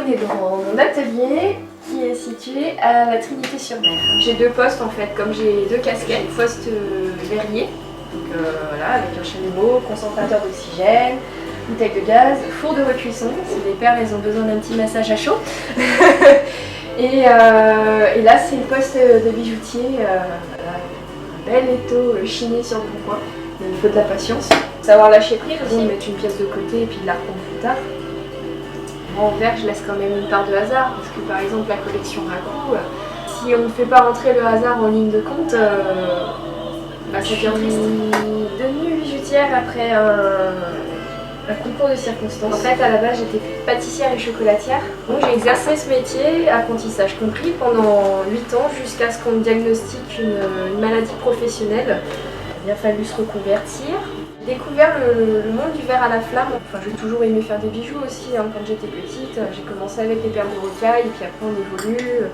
on est dans mon atelier qui est situé à la Trinité-sur-Mer. J'ai deux postes en fait, comme j'ai deux casquettes, poste verrier, donc voilà, avec un chalumeau, concentrateur d'oxygène, bouteille de gaz, four de recuisson, si les perles elles ont besoin d'un petit massage à chaud. et là c'est le poste de bijoutier, voilà, un bel étau chiné sur le bon coin, mais il faut de la patience. Savoir lâcher prise aussi, mettre une pièce de côté et puis de la reprendre plus tard. En verre, je laisse quand même une part de hasard, parce que par exemple la collection Rago, si on ne fait pas rentrer le hasard en ligne de compte, ça devient triste. Devenue bijoutière après un concours de circonstances. En fait, à la base, j'étais pâtissière et chocolatière. Donc j'ai exercé ce métier, apprentissage compris, pendant 8 ans, jusqu'à ce qu'on me diagnostique une maladie professionnelle. Il a fallu se reconvertir. J'ai découvert le monde du verre à la flamme. Enfin, j'ai toujours aimé faire des bijoux aussi, hein, quand j'étais petite. J'ai commencé avec les perles de rocaille, et puis après on évolue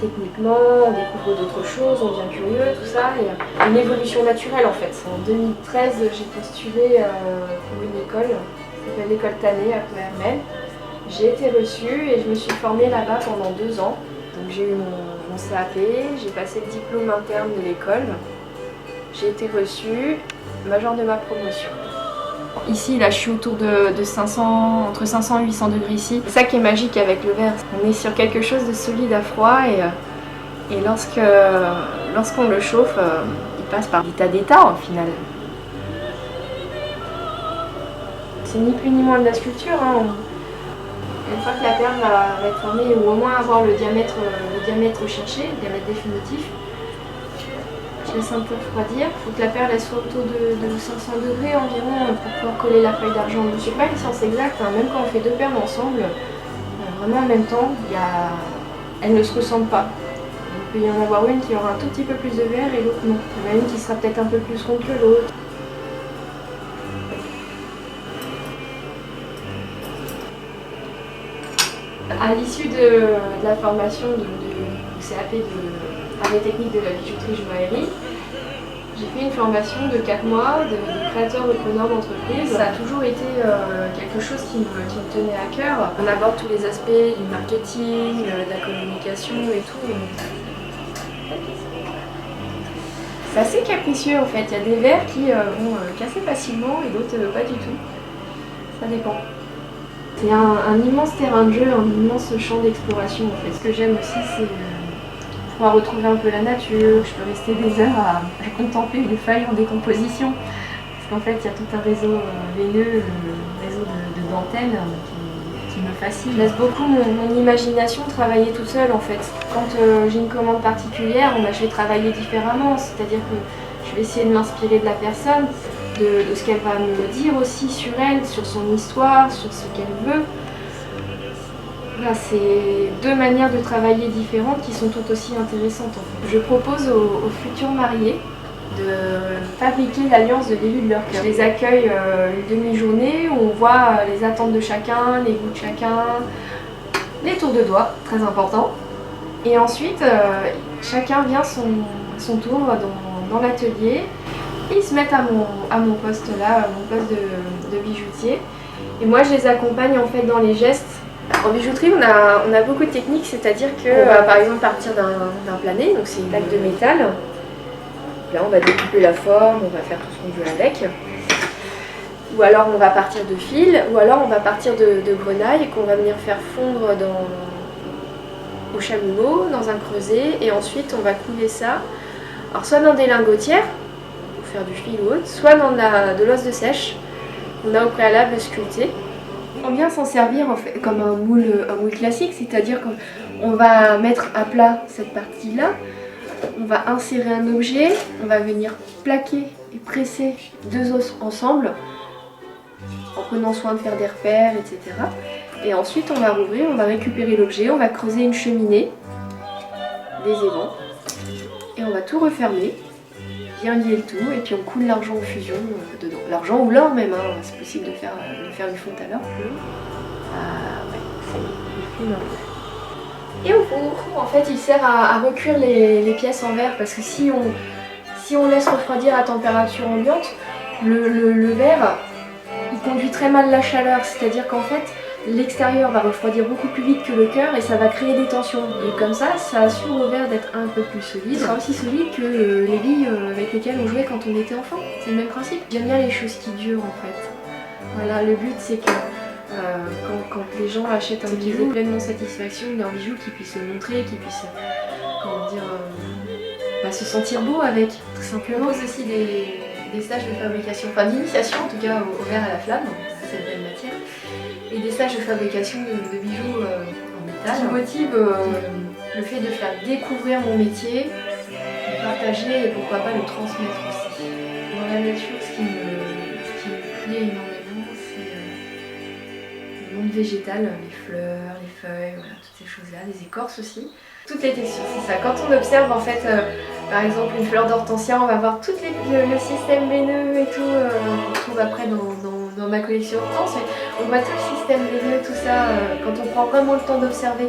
techniquement, on découvre d'autres choses, on devient curieux, tout ça. Et une évolution naturelle en fait. En 2013, j'ai postulé pour une école, qui s'appelle l'école Tanné à Ploermel. J'ai été reçue et je me suis formée là-bas pendant 2 ans. Donc j'ai eu mon CAP, j'ai passé le diplôme interne de l'école. J'ai été reçue, major de ma promotion. Ici, là, je suis autour de 500, entre 500 et 800 degrés ici. C'est ça qui est magique avec le verre. On est sur quelque chose de solide à froid et lorsqu'on le chauffe, il passe par des tas d'états au final. C'est ni plus ni moins de la sculpture. Hein. Une fois que la perle va être formée, ou au moins avoir le diamètre recherché, le diamètre définitif, je laisse un peu refroidir. Il faut que la perle elle soit autour de 500 degrés environ pour pouvoir coller la feuille d'argent. Je ne sais pas une science exacte, hein. Même quand on fait deux perles ensemble, vraiment en même temps, elles ne se ressemblent pas. Il peut y en avoir une qui aura un tout petit peu plus de vert et l'autre non. Il y en a une qui sera peut-être un peu plus ronde que l'autre. À l'issue de la formation du CAP par les techniques de la bijouterie joaillerie, j'ai fait une formation de 4 mois de créateur repreneur d'entreprise. Ça a toujours été quelque chose qui me tenait à cœur. On aborde tous les aspects du marketing, de la communication et tout. C'est assez capricieux en fait. Il y a des verres qui vont casser facilement et d'autres pas du tout. Ça dépend. C'est un immense terrain de jeu, un immense champ d'exploration en fait. Ce que j'aime aussi c'est pouvoir retrouver un peu la nature. Je peux rester des heures à contempler les feuilles en décomposition. Parce qu'en fait il y a tout un réseau veineux, réseau de dentelles qui me fascine. Je laisse beaucoup mon imagination travailler toute seule en fait. Quand j'ai une commande particulière, je vais travailler différemment. C'est-à-dire que je vais essayer de m'inspirer de la personne, de ce qu'elle va me dire aussi sur elle, sur son histoire, sur ce qu'elle veut. Là, c'est deux manières de travailler différentes qui sont tout aussi intéressantes. En fait. Je propose aux futurs mariés de fabriquer l'alliance de début de leur cœur. Je les accueille une demi-journée où on voit les attentes de chacun, les goûts de chacun, les tours de doigts, très important. Et ensuite, chacun vient son tour dans l'atelier. Ils se mettent à mon poste là, à mon poste de bijoutier. Et moi, je les accompagne en fait dans les gestes. En bijouterie, on a beaucoup de techniques, c'est-à-dire qu'on va par exemple partir d'un plané, donc c'est une plaque de métal. Là, on va découper la forme, on va faire tout ce qu'on veut avec. Ou alors, on va partir de fil, ou alors on va partir de grenaille qu'on va venir faire fondre au chalumeau, dans un creuset, et ensuite on va couler ça. Alors, soit dans des lingotières, pour faire du fil ou autre, soit dans de l'os de sèche, qu'on a au préalable sculpté. On vient s'en servir en fait, comme un moule classique, c'est-à-dire qu'on va mettre à plat cette partie-là, on va insérer un objet, on va venir plaquer et presser deux os ensemble, en prenant soin de faire des repères, etc. Et ensuite on va rouvrir, on va récupérer l'objet, on va creuser une cheminée, des évents, et on va tout refermer, bien lier le tout, et puis on coule l'argent en fusion dedans. L'argent ou l'or même, hein. C'est possible de faire du fond à l'or. Ouais, c'est une et au four, en fait, il sert à recuire les pièces en verre, parce que si on laisse refroidir à température ambiante, le verre, il conduit très mal la chaleur, c'est-à-dire qu'en fait, l'extérieur va refroidir beaucoup plus vite que le cœur et ça va créer des tensions. Et comme ça assure au verre d'être un peu plus solide. Ça sera aussi solide que les billes avec lesquelles on jouait quand on était enfant. C'est le même principe. J'aime bien les choses qui durent en fait. Voilà, le but c'est que quand les gens achètent un bijou, pleinement satisfaction de leur bijou, qu'ils puissent le montrer, qu'ils puissent se sentir beau avec, tout simplement. On pose aussi des stages de fabrication, enfin d'initiation en tout cas au verre à la flamme, cette belle matière, et des stages de fabrication de bijoux en métal qui motivent le fait de faire découvrir mon métier, de partager et pourquoi pas le transmettre aussi. Dans la nature, ce qui me plaît énormément, c'est le monde végétal, les fleurs, les feuilles, voilà, toutes ces choses-là, les écorces aussi. Toutes les textures, c'est ça. Quand on observe en fait, par exemple une fleur d'hortensia, on va voir tout le système veineux et tout qu'on retrouve après dans ma collection Hortense. On voit tout le système veineux, tout ça, quand on prend vraiment le temps d'observer.